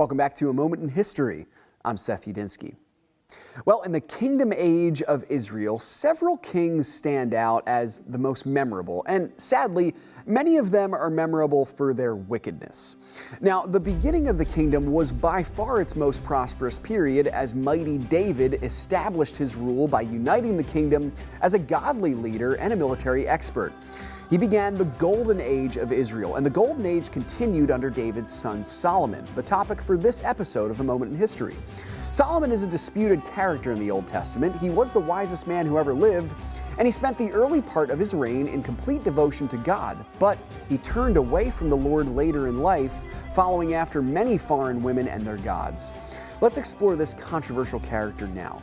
Welcome back to A Moment in History. I'm Seth Udinsky. Well, in the kingdom age of Israel, several kings stand out as the most memorable, and sadly, many of them are memorable for their wickedness. Now, the beginning of the kingdom was by far its most prosperous period, as mighty David established his rule by uniting the kingdom as a godly leader and a military expert. He began the golden age of Israel, and the golden age continued under David's son Solomon, the topic for this episode of A Moment in History. Solomon is a disputed character in the Old Testament. He was the wisest man who ever lived, and he spent the early part of his reign in complete devotion to God. But he turned away from the Lord later in life, following after many foreign women and their gods. Let's explore this controversial character now.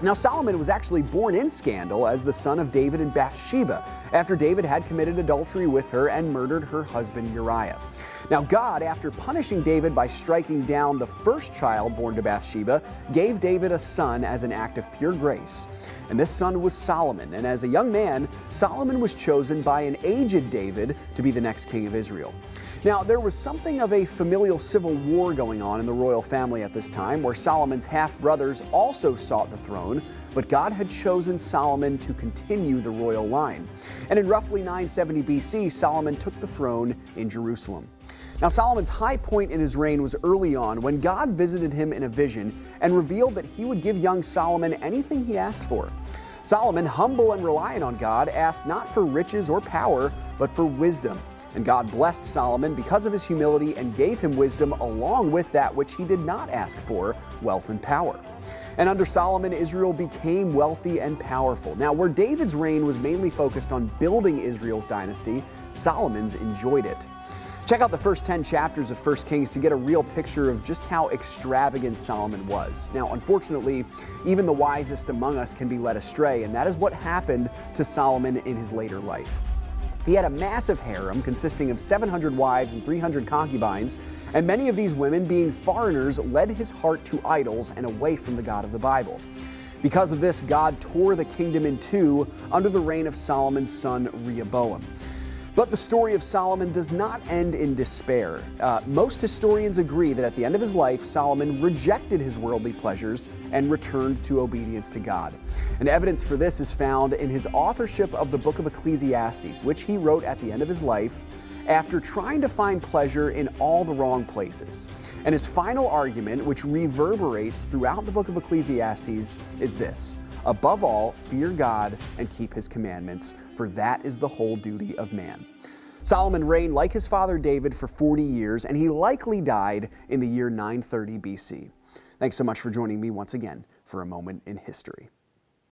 Now, Solomon was actually born in scandal as the son of David and Bathsheba, after David had committed adultery with her and murdered her husband Uriah. Now, God, after punishing David by striking down the first child born to Bathsheba, gave David a son as an act of pure grace. And this son was Solomon, and as a young man, Solomon was chosen by an aged David to be the next king of Israel. Now, there was something of a familial civil war going on in the royal family at this time, where Solomon's half-brothers also sought the throne, but God had chosen Solomon to continue the royal line. And in roughly 970 BC, Solomon took the throne in Jerusalem. Now, Solomon's high point in his reign was early on, when God visited him in a vision and revealed that he would give young Solomon anything he asked for. Solomon, humble and reliant on God, asked not for riches or power, but for wisdom. And God blessed Solomon because of his humility and gave him wisdom along with that which he did not ask for, wealth and power. And under Solomon, Israel became wealthy and powerful. Now, where David's reign was mainly focused on building Israel's dynasty, Solomon's enjoyed it. Check out the first 10 chapters of 1 Kings to get a real picture of just how extravagant Solomon was. Now, unfortunately, even the wisest among us can be led astray, and that is what happened to Solomon in his later life. He had a massive harem consisting of 700 wives and 300 concubines, and many of these women, being foreigners, led his heart to idols and away from the God of the Bible. Because of this, God tore the kingdom in two under the reign of Solomon's son Rehoboam. But the story of Solomon does not end in despair. Most historians agree that at the end of his life, Solomon rejected his worldly pleasures and returned to obedience to God. And evidence for this is found in his authorship of the book of Ecclesiastes, which he wrote at the end of his life after trying to find pleasure in all the wrong places. And his final argument, which reverberates throughout the book of Ecclesiastes, is this: above all, fear God and keep his commandments, for that is the whole duty of man. Solomon reigned like his father David for 40 years, and he likely died in the year 930 BC. Thanks so much for joining me once again for A Moment in History.